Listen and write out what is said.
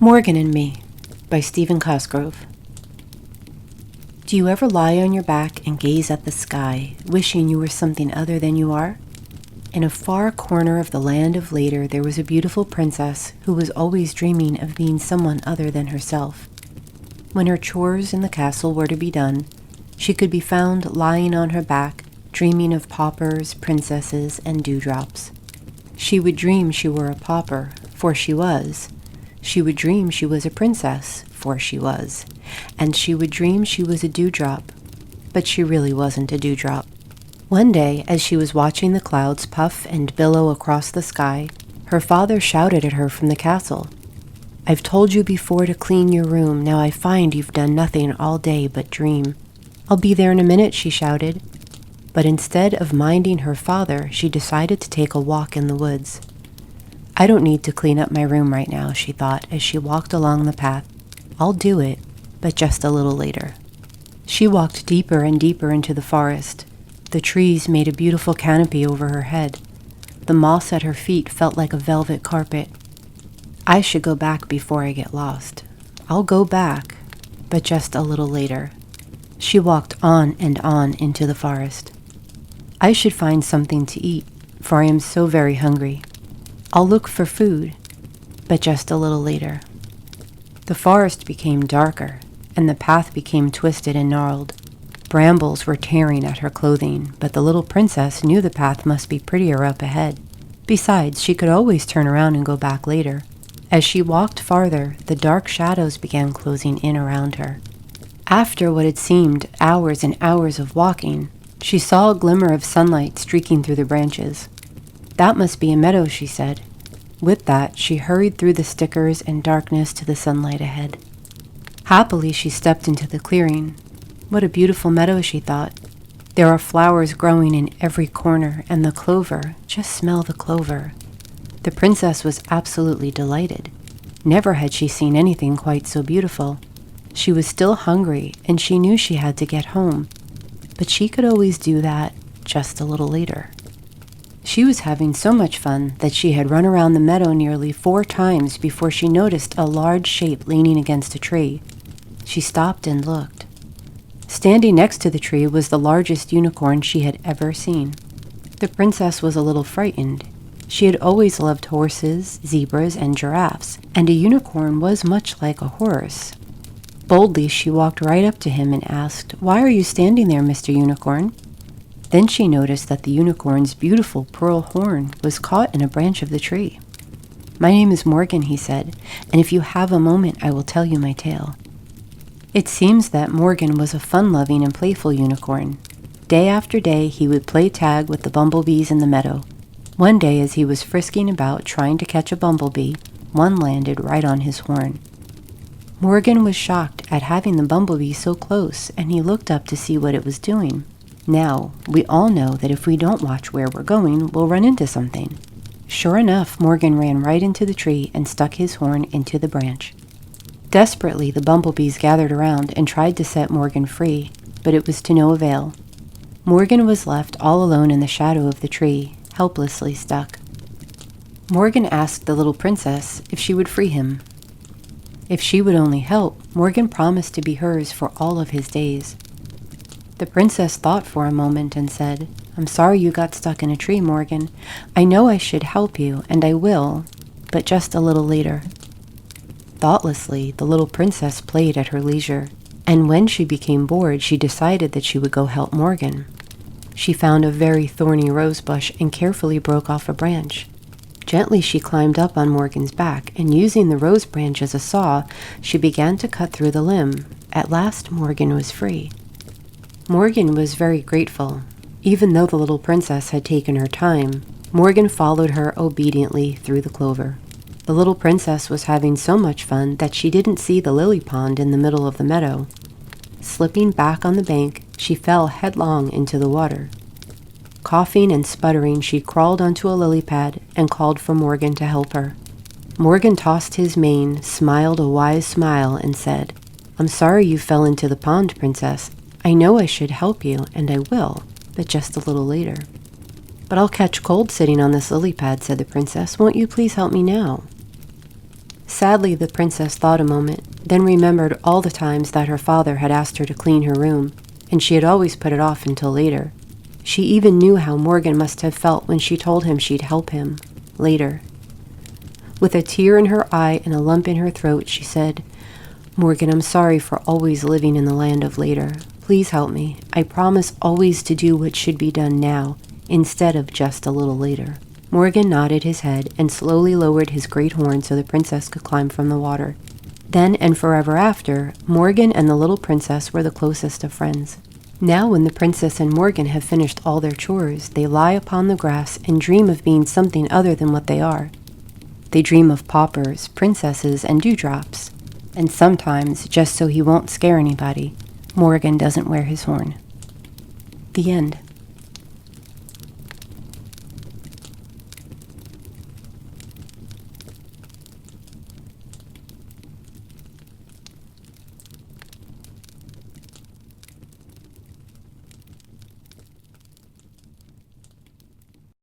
Morgan and Me by Stephen Cosgrove. Do you ever lie on your back and gaze at the sky, wishing you were something other than you are? In a far corner of the land of later, there was a beautiful princess who was always dreaming of being someone other than herself. When her chores in the castle were to be done, she could be found lying on her back, dreaming of paupers, princesses, and dewdrops. She would dream she were a pauper, for she was. She would dream she was a princess, for she was. And she would dream she was a dewdrop, but she really wasn't a dewdrop. One day, as she was watching the clouds puff and billow across the sky, her father shouted at her from the castle. "I've told you before to clean your room. Now I find you've done nothing all day but dream." "I'll be there in a minute," she shouted. But instead of minding her father, she decided to take a walk in the woods. "I don't need to clean up my room right now," she thought as she walked along the path. "I'll do it, but just a little later." She walked deeper and deeper into the forest. The trees made a beautiful canopy over her head. The moss at her feet felt like a velvet carpet. "I should go back before I get lost. I'll go back, but just a little later." She walked on and on into the forest. "I should find something to eat, for I am so very hungry. I'll look for food, but just a little later." The forest became darker, and the path became twisted and gnarled. Brambles were tearing at her clothing, but the little princess knew the path must be prettier up ahead. Besides, she could always turn around and go back later. As she walked farther, the dark shadows began closing in around her. After what had seemed hours and hours of walking, she saw a glimmer of sunlight streaking through the branches. "That must be a meadow," she said. With that, she hurried through the stickers and darkness to the sunlight ahead. Happily, she stepped into the clearing. What a beautiful meadow, she thought. There are flowers growing in every corner, and the clover, just smell the clover. The princess was absolutely delighted. Never had she seen anything quite so beautiful. She was still hungry, and she knew she had to get home. But she could always do that just a little later. She was having so much fun that she had run around the meadow nearly 4 times before she noticed a large shape leaning against a tree. She stopped and looked. Standing next to the tree was the largest unicorn she had ever seen. The princess was a little frightened. She had always loved horses, zebras, and giraffes, and a unicorn was much like a horse. Boldly, she walked right up to him and asked, "Why are you standing there, Mr. Unicorn?" Then she noticed that the unicorn's beautiful pearl horn was caught in a branch of the tree. "My name is Morgan," he said, "and if you have a moment, I will tell you my tale." It seems that Morgan was a fun-loving and playful unicorn. Day after day, he would play tag with the bumblebees in the meadow. One day, as he was frisking about trying to catch a bumblebee, one landed right on his horn. Morgan was shocked at having the bumblebee so close, and he looked up to see what it was doing. Now, we all know that if we don't watch where we're going, we'll run into something. Sure enough, Morgan ran right into the tree and stuck his horn into the branch. Desperately, the bumblebees gathered around and tried to set Morgan free, but it was to no avail. Morgan was left all alone in the shadow of the tree, helplessly stuck. Morgan asked the little princess if she would free him. If she would only help, Morgan promised to be hers for all of his days. The princess thought for a moment and said, "I'm sorry you got stuck in a tree, Morgan. I know I should help you, and I will, but just a little later." Thoughtlessly, the little princess played at her leisure, and when she became bored, she decided that she would go help Morgan. She found a very thorny rose bush and carefully broke off a branch. Gently she climbed up on Morgan's back, and using the rose branch as a saw, she began to cut through the limb. At last, Morgan was free. Morgan was very grateful. Even though the little princess had taken her time, Morgan followed her obediently through the clover. The little princess was having so much fun that she didn't see the lily pond in the middle of the meadow. Slipping back on the bank, she fell headlong into the water. Coughing and sputtering, she crawled onto a lily pad and called for Morgan to help her. Morgan tossed his mane, smiled a wise smile, and said, "I'm sorry you fell into the pond, princess. I know I should help you, and I will, but just a little later." "But I'll catch cold sitting on this lily pad," said the princess. "Won't you please help me now?" Sadly, the princess thought a moment, then remembered all the times that her father had asked her to clean her room, and she had always put it off until later. She even knew how Morgan must have felt when she told him she'd help him, later. With a tear in her eye and a lump in her throat, she said, "Morgan, I'm sorry for always living in the land of later. Please help me. I promise always to do what should be done now, instead of just a little later." Morgan nodded his head and slowly lowered his great horn so the princess could climb from the water. Then and forever after, Morgan and the little princess were the closest of friends. Now when the princess and Morgan have finished all their chores, they lie upon the grass and dream of being something other than what they are. They dream of paupers, princesses, and dewdrops. And sometimes, just so he won't scare anybody, Morgan doesn't wear his horn. The end.